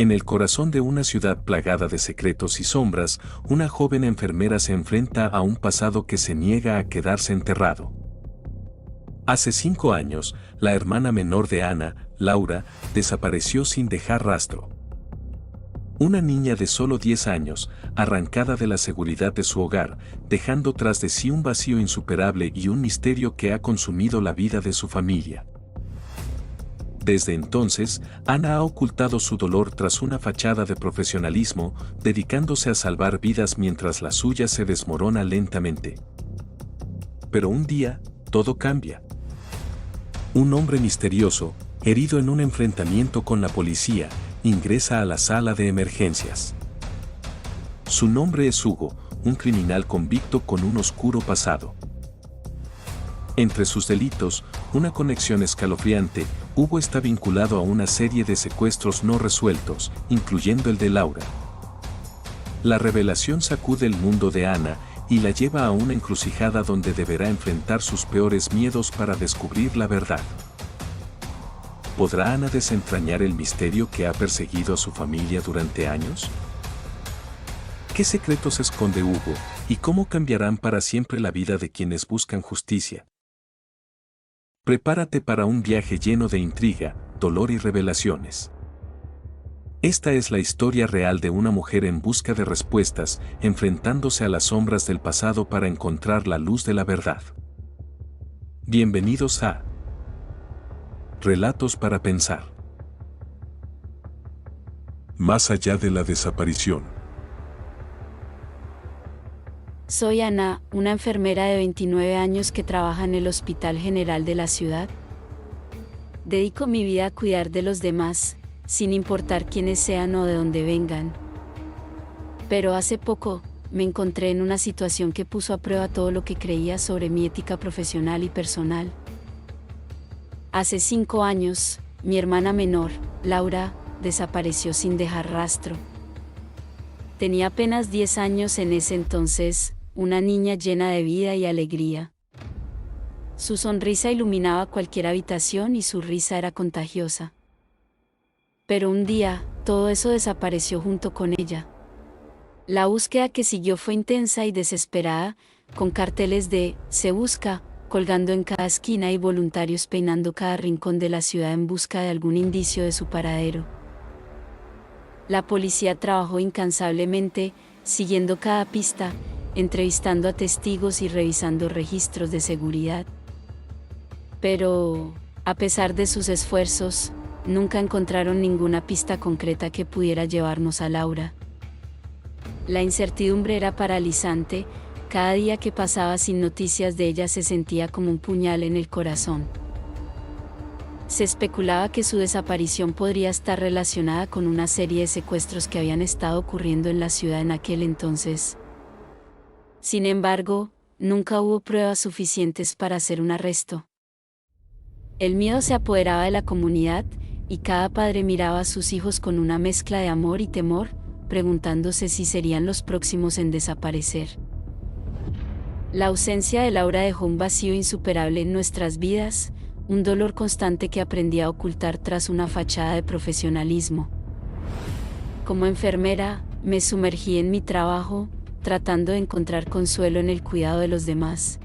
En el corazón de una ciudad plagada de secretos y sombras, una joven enfermera se enfrenta a un pasado que se niega a quedarse enterrado. Hace 5 años, la hermana menor de Ana, Laura, desapareció sin dejar rastro. Una niña de solo 10 años, arrancada de la seguridad de su hogar, dejando tras de sí un vacío insuperable y un misterio que ha consumido la vida de su familia. Desde entonces, Ana ha ocultado su dolor tras una fachada de profesionalismo, dedicándose a salvar vidas mientras la suya se desmorona lentamente. Pero un día, todo cambia. Un hombre misterioso, herido en un enfrentamiento con la policía, ingresa a la sala de emergencias. Su nombre es Hugo, un criminal convicto con un oscuro pasado. Entre sus delitos, una conexión escalofriante, Hugo está vinculado a una serie de secuestros no resueltos, incluyendo el de Laura. La revelación sacude el mundo de Ana y la lleva a una encrucijada donde deberá enfrentar sus peores miedos para descubrir la verdad. ¿Podrá Ana desentrañar el misterio que ha perseguido a su familia durante años? ¿Qué secretos esconde Hugo y cómo cambiarán para siempre la vida de quienes buscan justicia? Prepárate para un viaje lleno de intriga, dolor y revelaciones. Esta es la historia real de una mujer en busca de respuestas, enfrentándose a las sombras del pasado para encontrar la luz de la verdad. Bienvenidos a Relatos para Pensar. Más allá de la desaparición. Soy Ana, una enfermera de 29 años que trabaja en el Hospital General de la ciudad. Dedico mi vida a cuidar de los demás, sin importar quiénes sean o de dónde vengan. Pero hace poco, me encontré en una situación que puso a prueba todo lo que creía sobre mi ética profesional y personal. Hace 5 años, mi hermana menor, Laura, desapareció sin dejar rastro. Tenía apenas 10 años en ese entonces, una niña llena de vida y alegría. Su sonrisa iluminaba cualquier habitación y su risa era contagiosa. Pero un día, todo eso desapareció junto con ella. La búsqueda que siguió fue intensa y desesperada, con carteles de "Se busca" colgando en cada esquina y voluntarios peinando cada rincón de la ciudad en busca de algún indicio de su paradero. La policía trabajó incansablemente, siguiendo cada pista, entrevistando a testigos y revisando registros de seguridad. Pero, a pesar de sus esfuerzos, nunca encontraron ninguna pista concreta que pudiera llevarnos a Laura. La incertidumbre era paralizante, cada día que pasaba sin noticias de ella se sentía como un puñal en el corazón. Se especulaba que su desaparición podría estar relacionada con una serie de secuestros que habían estado ocurriendo en la ciudad en aquel entonces. Sin embargo, nunca hubo pruebas suficientes para hacer un arresto. El miedo se apoderaba de la comunidad, y cada padre miraba a sus hijos con una mezcla de amor y temor, preguntándose si serían los próximos en desaparecer. La ausencia de Laura dejó un vacío insuperable en nuestras vidas, un dolor constante que aprendí a ocultar tras una fachada de profesionalismo. Como enfermera, me sumergí en mi trabajo, tratando de encontrar consuelo en el cuidado de los demás.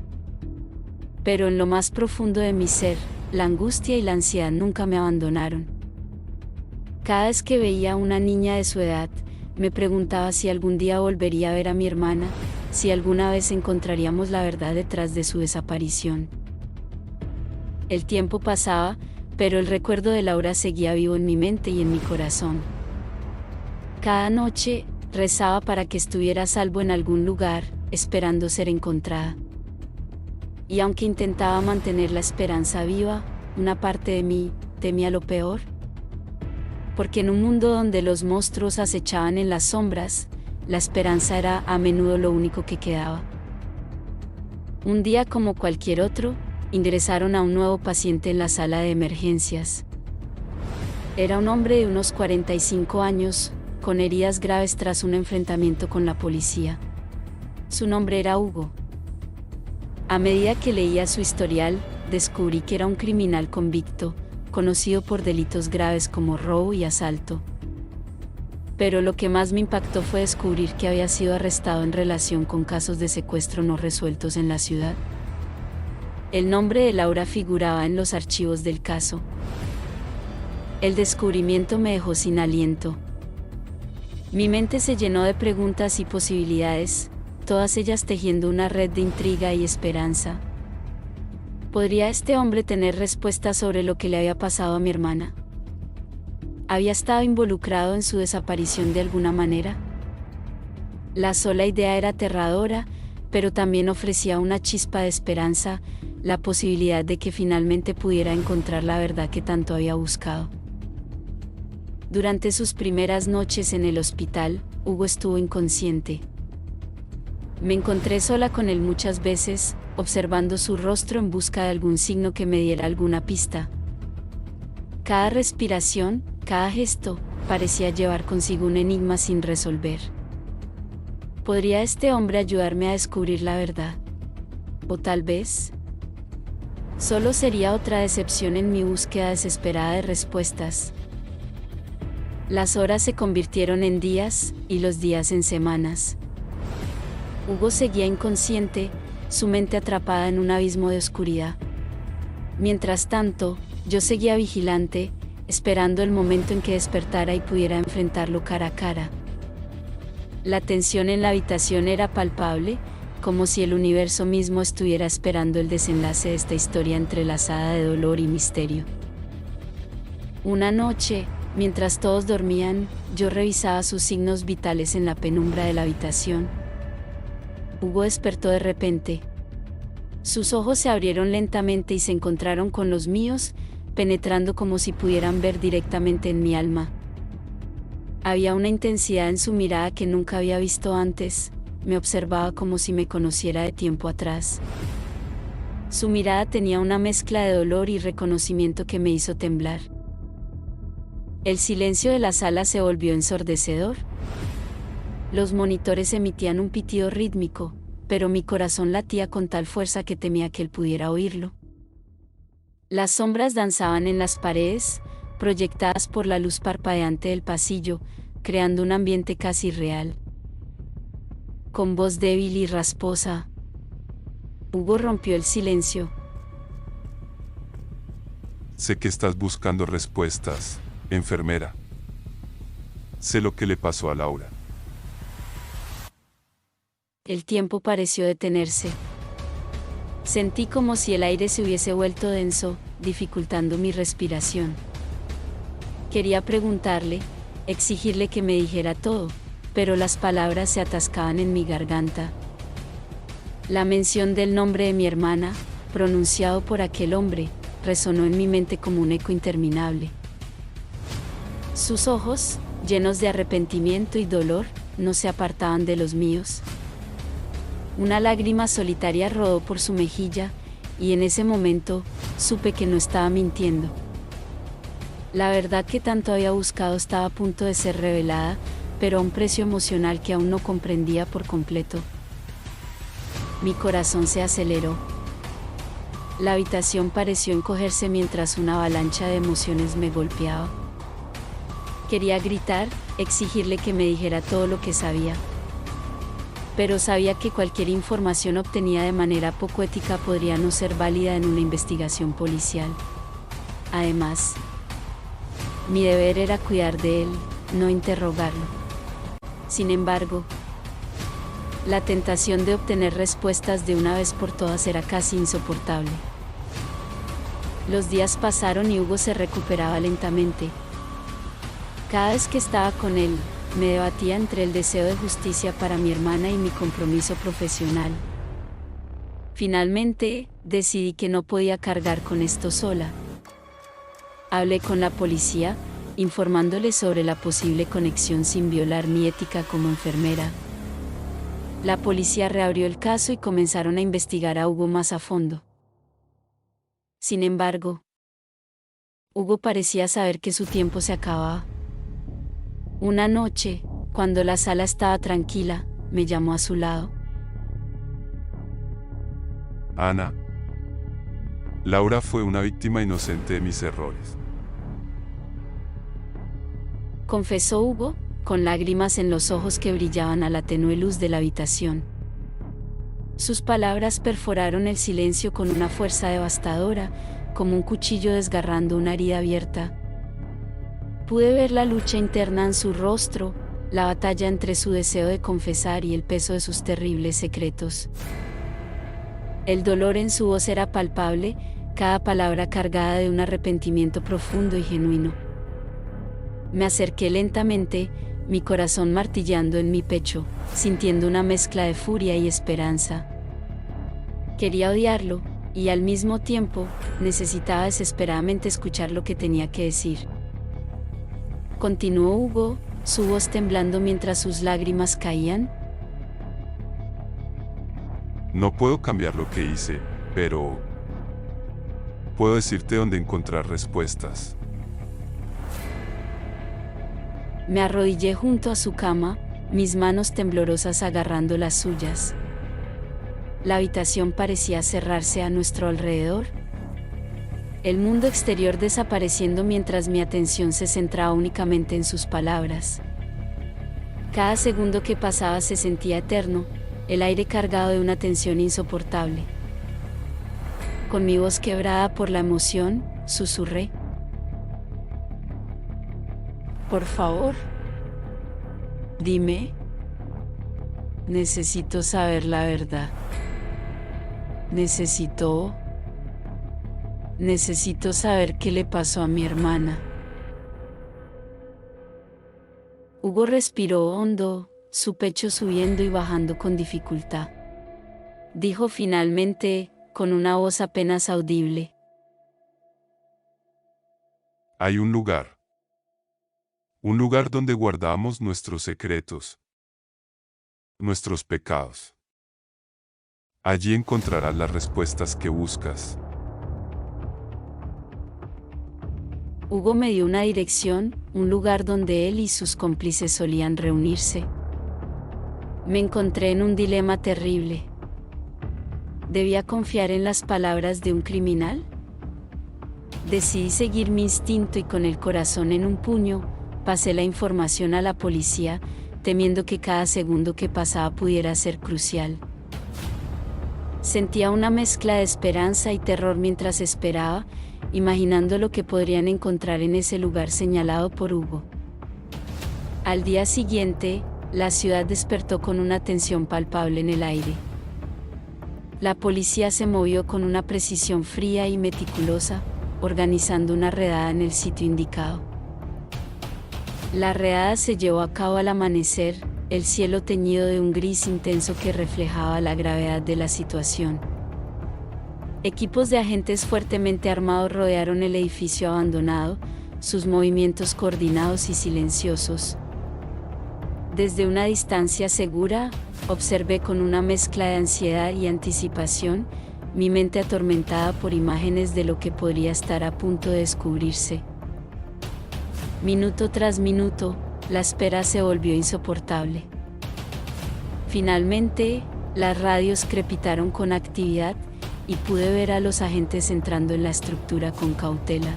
Pero en lo más profundo de mi ser, la angustia y la ansiedad nunca me abandonaron. Cada vez que veía a una niña de su edad, me preguntaba si algún día volvería a ver a mi hermana, si alguna vez encontraríamos la verdad detrás de su desaparición. El tiempo pasaba, pero el recuerdo de Laura seguía vivo en mi mente y en mi corazón. Cada noche, rezaba para que estuviera a salvo en algún lugar, esperando ser encontrada. Y aunque intentaba mantener la esperanza viva, una parte de mí temía lo peor. Porque en un mundo donde los monstruos acechaban en las sombras, la esperanza era a menudo lo único que quedaba. Un día como cualquier otro, ingresaron a un nuevo paciente en la sala de emergencias. Era un hombre de unos 45 años, con heridas graves tras un enfrentamiento con la policía. Su nombre era Hugo. A medida que leía su historial, descubrí que era un criminal convicto, conocido por delitos graves como robo y asalto. pero lo que más me impactó fue descubrir que había sido arrestado en relación con casos de secuestro no resueltos en la ciudad. El nombre de Laura figuraba en los archivos del caso. El descubrimiento me dejó sin aliento. Mi mente se llenó de preguntas y posibilidades, todas ellas tejiendo una red de intriga y esperanza. ¿Podría este hombre tener respuestas sobre lo que le había pasado a mi hermana? ¿Había estado involucrado en su desaparición de alguna manera? La sola idea era aterradora, pero también ofrecía una chispa de esperanza, la posibilidad de que finalmente pudiera encontrar la verdad que tanto había buscado. Durante sus primeras noches en el hospital, Hugo estuvo inconsciente. Me encontré sola con él muchas veces, observando su rostro en busca de algún signo que me diera alguna pista. Cada respiración, cada gesto, parecía llevar consigo un enigma sin resolver. ¿Podría este hombre ayudarme a descubrir la verdad? O tal vez, solo sería otra decepción en mi búsqueda desesperada de respuestas. Las horas se convirtieron en días, y los días en semanas. Hugo seguía inconsciente, su mente atrapada en un abismo de oscuridad. Mientras tanto, yo seguía vigilante, esperando el momento en que despertara y pudiera enfrentarlo cara a cara. La tensión en la habitación era palpable, como si el universo mismo estuviera esperando el desenlace de esta historia entrelazada de dolor y misterio. Una noche, mientras todos dormían, yo revisaba sus signos vitales en la penumbra de la habitación. Hugo despertó de repente. Sus ojos se abrieron lentamente y se encontraron con los míos, penetrando como si pudieran ver directamente en mi alma. Había una intensidad en su mirada que nunca había visto antes, me observaba como si me conociera de tiempo atrás. Su mirada tenía una mezcla de dolor y reconocimiento que me hizo temblar. El silencio de la sala se volvió ensordecedor. Los monitores emitían un pitido rítmico, pero mi corazón latía con tal fuerza que temía que él pudiera oírlo. Las sombras danzaban en las paredes, proyectadas por la luz parpadeante del pasillo, creando un ambiente casi real. Con voz débil y rasposa, Hugo rompió el silencio. Sé que estás buscando respuestas, enfermera. Sé lo que le pasó a Laura. El tiempo pareció detenerse. Sentí como si el aire se hubiese vuelto denso, dificultando mi respiración. Quería preguntarle, exigirle que me dijera todo, pero las palabras se atascaban en mi garganta. La mención del nombre de mi hermana, pronunciado por aquel hombre, resonó en mi mente como un eco interminable. Sus ojos, llenos de arrepentimiento y dolor, no se apartaban de los míos. Una lágrima solitaria rodó por su mejilla, y en ese momento, supe que no estaba mintiendo. La verdad que tanto había buscado estaba a punto de ser revelada, pero a un precio emocional que aún no comprendía por completo. Mi corazón se aceleró. La habitación pareció encogerse mientras una avalancha de emociones me golpeaba. Quería gritar, exigirle que me dijera todo lo que sabía. Pero sabía que cualquier información obtenida de manera poco ética podría no ser válida en una investigación policial. Además, mi deber era cuidar de él, no interrogarlo. Sin embargo, la tentación de obtener respuestas de una vez por todas era casi insoportable. Los días pasaron y Hugo se recuperaba lentamente. Cada vez que estaba con él, me debatía entre el deseo de justicia para mi hermana y mi compromiso profesional. Finalmente, decidí que no podía cargar con esto sola. Hablé con la policía, informándole sobre la posible conexión sin violar mi ética como enfermera. La policía reabrió el caso y comenzaron a investigar a Hugo más a fondo. Sin embargo, Hugo parecía saber que su tiempo se acababa. Una noche, cuando la sala estaba tranquila, me llamó a su lado. Ana. Laura fue una víctima inocente de mis errores. Confesó Hugo, con lágrimas en los ojos que brillaban a la tenue luz de la habitación. Sus palabras perforaron el silencio con una fuerza devastadora, como un cuchillo desgarrando una herida abierta. Pude ver la lucha interna en su rostro, la batalla entre su deseo de confesar y el peso de sus terribles secretos. El dolor en su voz era palpable, cada palabra cargada de un arrepentimiento profundo y genuino. Me acerqué lentamente, mi corazón martillando en mi pecho, sintiendo una mezcla de furia y esperanza. Quería odiarlo, y al mismo tiempo, necesitaba desesperadamente escuchar lo que tenía que decir. Continuó Hugo, su voz temblando mientras sus lágrimas caían. No puedo cambiar lo que hice, pero puedo decirte dónde encontrar respuestas. Me arrodillé junto a su cama, mis manos temblorosas agarrando las suyas. La habitación parecía cerrarse a nuestro alrededor. El mundo exterior desapareciendo mientras mi atención se centraba únicamente en sus palabras. Cada segundo que pasaba se sentía eterno, el aire cargado de una tensión insoportable. Con mi voz quebrada por la emoción, susurré: por favor, dime. Necesito saber la verdad. Necesito saber qué le pasó a mi hermana. Hugo respiró hondo, su pecho subiendo y bajando con dificultad. Dijo finalmente, con una voz apenas audible: Hay un lugar donde guardamos nuestros secretos, nuestros pecados. Allí encontrarás las respuestas que buscas. Hugo me dio una dirección, un lugar donde él y sus cómplices solían reunirse. Me encontré en un dilema terrible. ¿Debía confiar en las palabras de un criminal? Decidí seguir mi instinto y con el corazón en un puño, pasé la información a la policía, temiendo que cada segundo que pasaba pudiera ser crucial. Sentía una mezcla de esperanza y terror mientras esperaba, imaginando lo que podrían encontrar en ese lugar señalado por Hugo. Al día siguiente, la ciudad despertó con una tensión palpable en el aire. La policía se movió con una precisión fría y meticulosa, organizando una redada en el sitio indicado. La redada se llevó a cabo al amanecer, el cielo teñido de un gris intenso que reflejaba la gravedad de la situación. Equipos de agentes fuertemente armados rodearon el edificio abandonado, sus movimientos coordinados y silenciosos. Desde una distancia segura, observé con una mezcla de ansiedad y anticipación, mi mente atormentada por imágenes de lo que podría estar a punto de descubrirse. Minuto tras minuto, la espera se volvió insoportable. Finalmente, las radios crepitaron con actividad y pude ver a los agentes entrando en la estructura con cautela.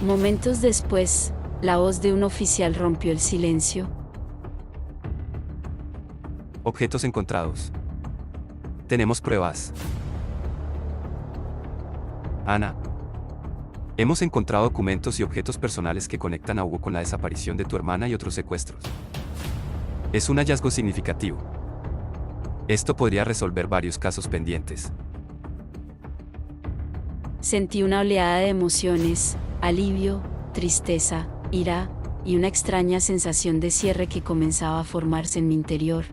Momentos después, la voz de un oficial rompió el silencio. Objetos encontrados. Tenemos pruebas. Ana. Hemos encontrado documentos y objetos personales que conectan a Hugo con la desaparición de tu hermana y otros secuestros. Es un hallazgo significativo. Esto podría resolver varios casos pendientes. Sentí una oleada de emociones, alivio, tristeza, ira, y una extraña sensación de cierre que comenzaba a formarse en mi interior.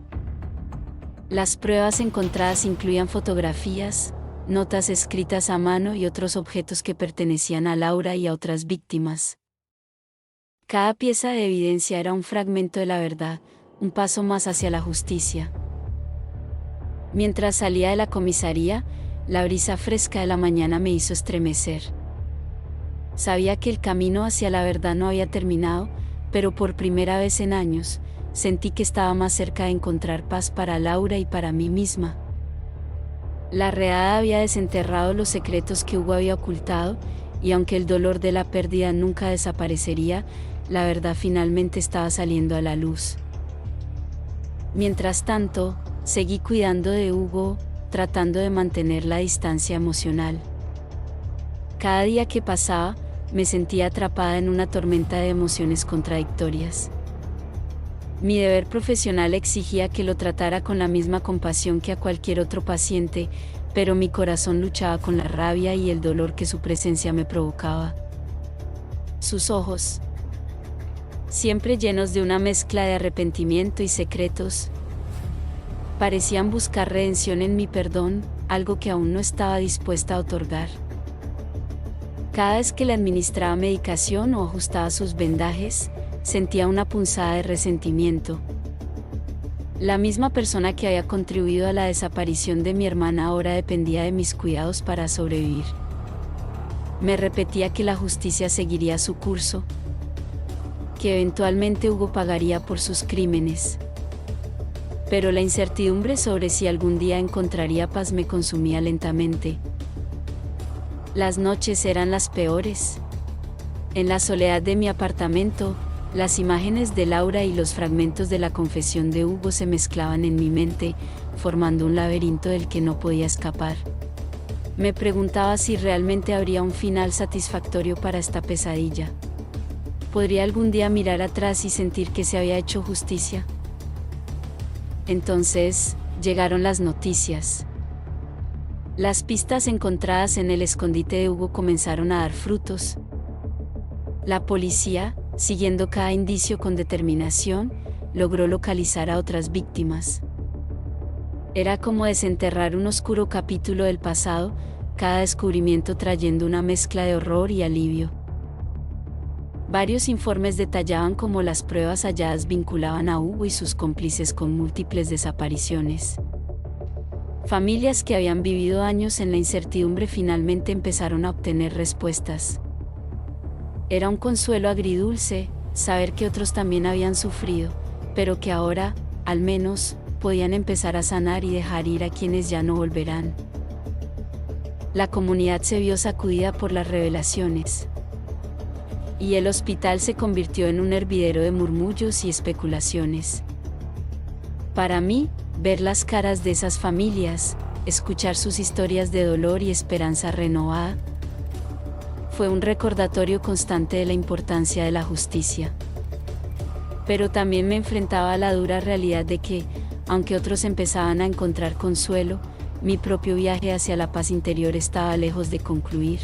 Las pruebas encontradas incluían fotografías, notas escritas a mano y otros objetos que pertenecían a Laura y a otras víctimas. Cada pieza de evidencia era un fragmento de la verdad, un paso más hacia la justicia. Mientras salía de la comisaría, la brisa fresca de la mañana me hizo estremecer. Sabía que el camino hacia la verdad no había terminado, pero por primera vez en años, sentí que estaba más cerca de encontrar paz para Laura y para mí misma. La redada había desenterrado los secretos que Hugo había ocultado, y aunque el dolor de la pérdida nunca desaparecería, la verdad finalmente estaba saliendo a la luz. Mientras tanto, seguí cuidando de Hugo, tratando de mantener la distancia emocional. Cada día que pasaba, me sentía atrapada en una tormenta de emociones contradictorias. Mi deber profesional exigía que lo tratara con la misma compasión que a cualquier otro paciente, pero mi corazón luchaba con la rabia y el dolor que su presencia me provocaba. Sus ojos, siempre llenos de una mezcla de arrepentimiento y secretos, parecían buscar redención en mi perdón, algo que aún no estaba dispuesta a otorgar. Cada vez que le administraba medicación o ajustaba sus vendajes, sentía una punzada de resentimiento. La misma persona que había contribuido a la desaparición de mi hermana ahora dependía de mis cuidados para sobrevivir. Me repetía que la justicia seguiría su curso, que eventualmente Hugo pagaría por sus crímenes. Pero la incertidumbre sobre si algún día encontraría paz me consumía lentamente. Las noches eran las peores. En la soledad de mi apartamento, las imágenes de Laura y los fragmentos de la confesión de Hugo se mezclaban en mi mente, formando un laberinto del que no podía escapar. Me preguntaba si realmente habría un final satisfactorio para esta pesadilla. ¿Podría algún día mirar atrás y sentir que se había hecho justicia? Entonces, llegaron las noticias. Las pistas encontradas en el escondite de Hugo comenzaron a dar frutos. La policía, siguiendo cada indicio con determinación, logró localizar a otras víctimas. Era como desenterrar un oscuro capítulo del pasado, cada descubrimiento trayendo una mezcla de horror y alivio. Varios informes detallaban cómo las pruebas halladas vinculaban a Hugo y sus cómplices con múltiples desapariciones. Familias que habían vivido años en la incertidumbre finalmente empezaron a obtener respuestas. Era un consuelo agridulce saber que otros también habían sufrido, pero que ahora, al menos, podían empezar a sanar y dejar ir a quienes ya no volverán. La comunidad se vio sacudida por las revelaciones. Y el hospital se convirtió en un hervidero de murmullos y especulaciones. Para mí, ver las caras de esas familias, escuchar sus historias de dolor y esperanza renovada, fue un recordatorio constante de la importancia de la justicia. Pero también me enfrentaba a la dura realidad de que, aunque otros empezaban a encontrar consuelo, mi propio viaje hacia la paz interior estaba lejos de concluir.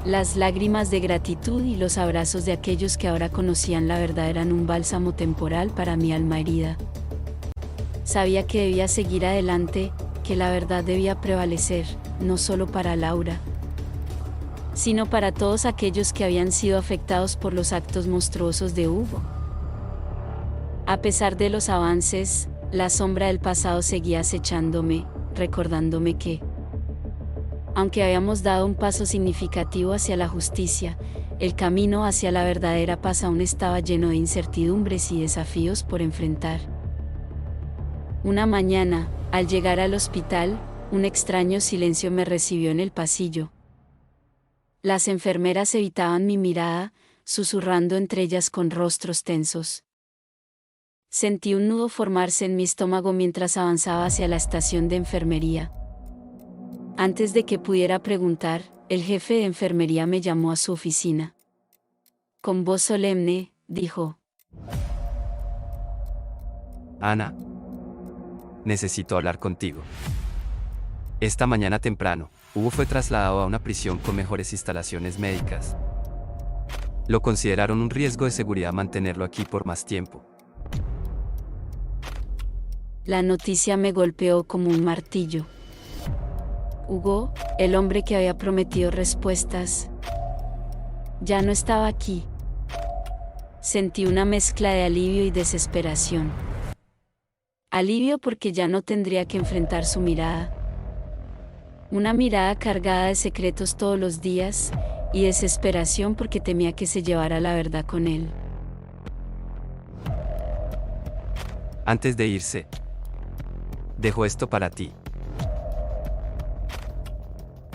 Las lágrimas de gratitud y los abrazos de aquellos que ahora conocían la verdad eran un bálsamo temporal para mi alma herida. Sabía que debía seguir adelante, que la verdad debía prevalecer, no solo para Laura, sino para todos aquellos que habían sido afectados por los actos monstruosos de Hugo. A pesar de los avances, la sombra del pasado seguía acechándome, recordándome que, aunque habíamos dado un paso significativo hacia la justicia, el camino hacia la verdadera paz aún estaba lleno de incertidumbres y desafíos por enfrentar. Una mañana, al llegar al hospital, un extraño silencio me recibió en el pasillo. Las enfermeras evitaban mi mirada, susurrando entre ellas con rostros tensos. Sentí un nudo formarse en mi estómago mientras avanzaba hacia la estación de enfermería. Antes de que pudiera preguntar, el jefe de enfermería me llamó a su oficina. Con voz solemne, dijo: Ana, necesito hablar contigo. Esta mañana temprano, Hugo fue trasladado a una prisión con mejores instalaciones médicas. Lo consideraron un riesgo de seguridad mantenerlo aquí por más tiempo. La noticia me golpeó como un martillo. Hugo, el hombre que había prometido respuestas, ya no estaba aquí. Sentí una mezcla de alivio y desesperación. Alivio porque ya no tendría que enfrentar su mirada. Una mirada cargada de secretos todos los días, y desesperación porque temía que se llevara la verdad con él. Antes de irse, dejo esto para ti,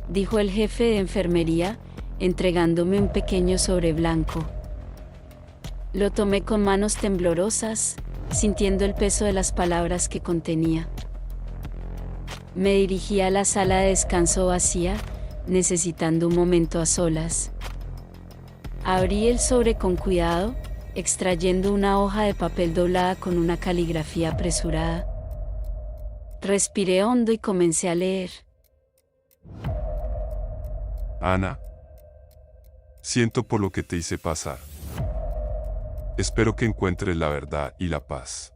dijo el jefe de enfermería, entregándome un pequeño sobre blanco. Lo tomé con manos temblorosas, sintiendo el peso de las palabras que contenía. Me dirigí a la sala de descanso vacía, necesitando un momento a solas. Abrí el sobre con cuidado, extrayendo una hoja de papel doblada con una caligrafía apresurada. Respiré hondo y comencé a leer. Ana, siento por lo que te hice pasar. Espero que encuentres la verdad y la paz.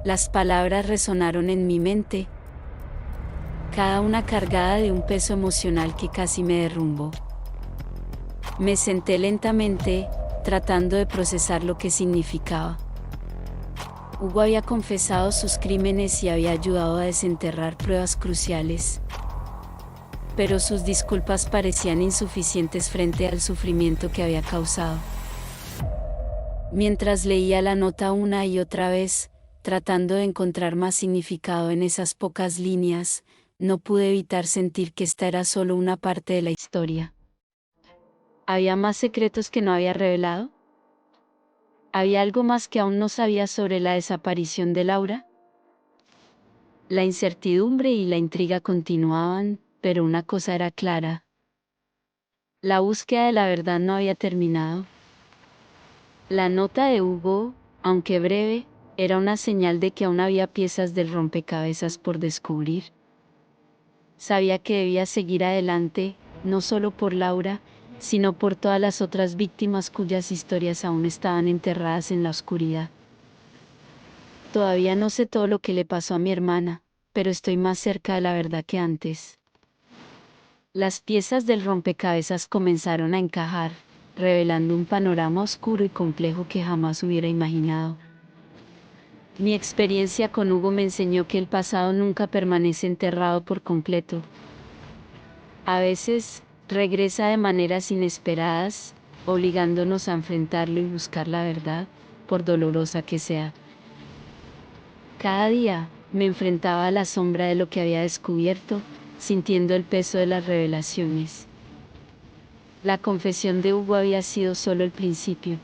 Las palabras resonaron en mi mente, cada una cargada de un peso emocional que casi me derrumbó. Me senté lentamente, tratando de procesar lo que significaba. Hugo había confesado sus crímenes y había ayudado a desenterrar pruebas cruciales. Pero sus disculpas parecían insuficientes frente al sufrimiento que había causado. Mientras leía la nota una y otra vez, tratando de encontrar más significado en esas pocas líneas, no pude evitar sentir que esta era solo una parte de la historia. ¿Había más secretos que no había revelado? ¿Había algo más que aún no sabía sobre la desaparición de Laura? La incertidumbre y la intriga continuaban, pero una cosa era clara. La búsqueda de la verdad no había terminado. La nota de Hugo, aunque breve, era una señal de que aún había piezas del rompecabezas por descubrir. Sabía que debía seguir adelante, no solo por Laura, sino por todas las otras víctimas cuyas historias aún estaban enterradas en la oscuridad. Todavía no sé todo lo que le pasó a mi hermana, pero estoy más cerca de la verdad que antes. Las piezas del rompecabezas comenzaron a encajar, revelando un panorama oscuro y complejo que jamás hubiera imaginado. Mi experiencia con Hugo me enseñó que el pasado nunca permanece enterrado por completo. A veces, regresa de maneras inesperadas, obligándonos a enfrentarlo y buscar la verdad, por dolorosa que sea. Cada día, me enfrentaba a la sombra de lo que había descubierto, sintiendo el peso de las revelaciones. La confesión de Hugo había sido solo el principio.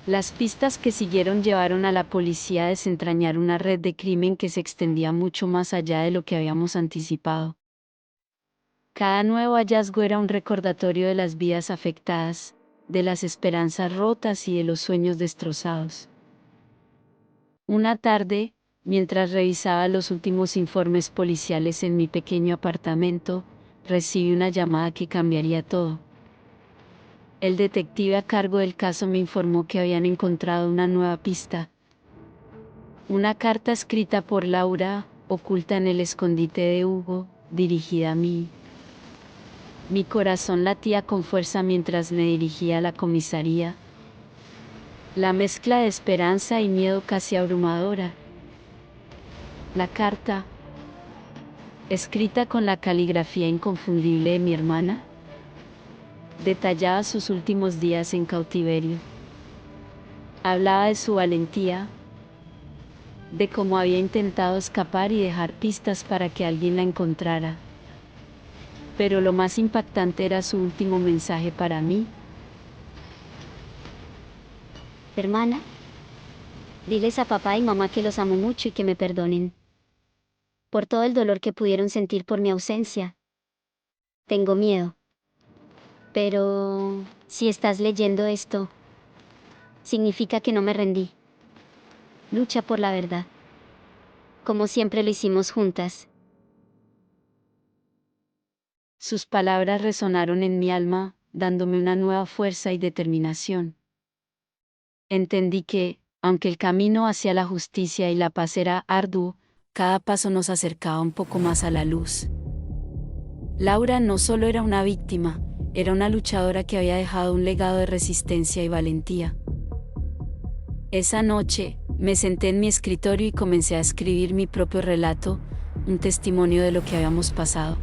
Las pistas que siguieron llevaron a la policía a desentrañar una red de crimen que se extendía mucho más allá de lo que habíamos anticipado. Cada nuevo hallazgo era un recordatorio de las vidas afectadas, de las esperanzas rotas y de los sueños destrozados. Una tarde, mientras revisaba los últimos informes policiales en mi pequeño apartamento, recibí una llamada que cambiaría todo. El detective a cargo del caso me informó que habían encontrado una nueva pista. Una carta escrita por Laura, oculta en el escondite de Hugo, dirigida a mí. Mi corazón latía con fuerza mientras me dirigía a la comisaría. La mezcla de esperanza y miedo casi abrumadora. La carta, escrita con la caligrafía inconfundible de mi hermana, detallaba sus últimos días en cautiverio. Hablaba de su valentía, de cómo había intentado escapar y dejar pistas para que alguien la encontrara. Pero lo más impactante era su último mensaje para mí. Hermana, diles a papá y mamá que los amo mucho y que me perdonen por todo el dolor que pudieron sentir por mi ausencia. Tengo miedo. Pero si estás leyendo esto, significa que no me rendí. Lucha por la verdad, como siempre lo hicimos juntas. Sus palabras resonaron en mi alma, dándome una nueva fuerza y determinación. Entendí que, aunque el camino hacia la justicia y la paz era arduo, cada paso nos acercaba un poco más a la luz. Laura no solo era una víctima, era una luchadora que había dejado un legado de resistencia y valentía. Esa noche, me senté en mi escritorio y comencé a escribir mi propio relato, un testimonio de lo que habíamos pasado.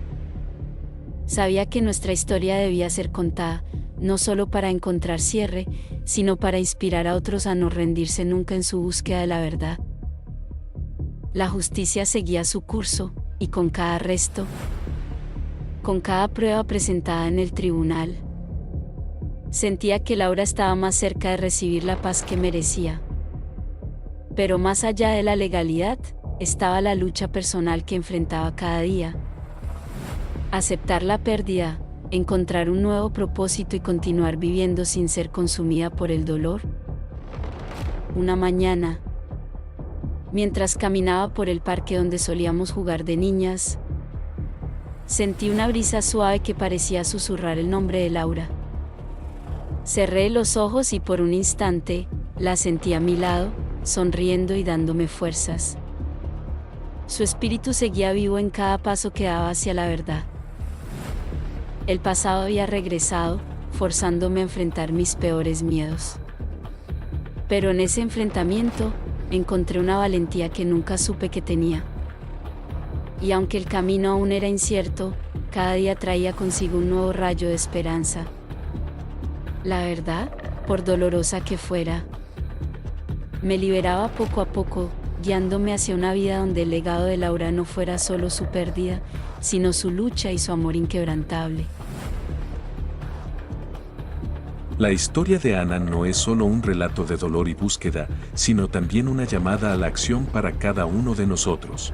Sabía que nuestra historia debía ser contada, no solo para encontrar cierre, sino para inspirar a otros a no rendirse nunca en su búsqueda de la verdad. La justicia seguía su curso, y con cada arresto, con cada prueba presentada en el tribunal, Sentía que Laura estaba más cerca de recibir la paz que merecía. Pero más allá de la legalidad, estaba la lucha personal que enfrentaba cada día. Aceptar la pérdida, encontrar un nuevo propósito y continuar viviendo sin ser consumida por el dolor. Una mañana, mientras caminaba por el parque donde solíamos jugar de niñas, sentí una brisa suave que parecía susurrar el nombre de Laura. Cerré los ojos y por un instante, la sentí a mi lado, sonriendo y dándome fuerzas. Su espíritu seguía vivo en cada paso que daba hacia la verdad. El pasado había regresado, forzándome a enfrentar mis peores miedos. Pero en ese enfrentamiento, encontré una valentía que nunca supe que tenía. Y aunque el camino aún era incierto, cada día traía consigo un nuevo rayo de esperanza. La verdad, por dolorosa que fuera, me liberaba poco a poco, guiándome hacia una vida donde el legado de Laura no fuera solo su pérdida, sino su lucha y su amor inquebrantable. La historia de Ana no es solo un relato de dolor y búsqueda, sino también una llamada a la acción para cada uno de nosotros.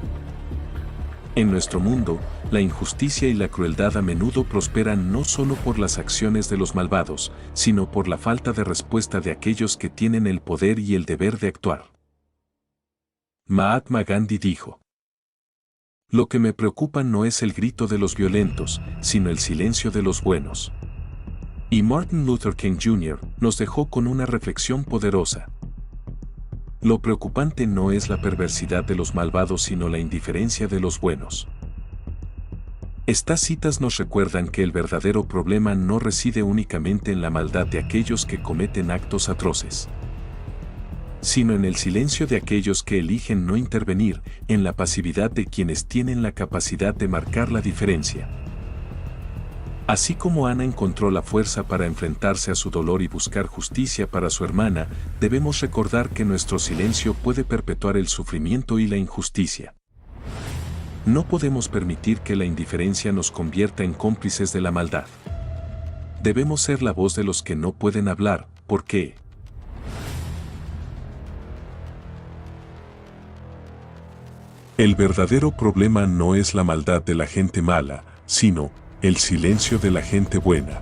En nuestro mundo, la injusticia y la crueldad a menudo prosperan no solo por las acciones de los malvados, sino por la falta de respuesta de aquellos que tienen el poder y el deber de actuar. Mahatma Gandhi dijo: "Lo que me preocupa no es el grito de los violentos, sino el silencio de los buenos". Y Martin Luther King Jr. nos dejó con una reflexión poderosa. Lo preocupante no es la perversidad de los malvados, sino la indiferencia de los buenos. Estas citas nos recuerdan que el verdadero problema no reside únicamente en la maldad de aquellos que cometen actos atroces, sino en el silencio de aquellos que eligen no intervenir, en la pasividad de quienes tienen la capacidad de marcar la diferencia. Así como Ana encontró la fuerza para enfrentarse a su dolor y buscar justicia para su hermana, debemos recordar que nuestro silencio puede perpetuar el sufrimiento y la injusticia. No podemos permitir que la indiferencia nos convierta en cómplices de la maldad. Debemos ser la voz de los que no pueden hablar, porque el verdadero problema no es la maldad de la gente mala, sino el silencio de la gente buena.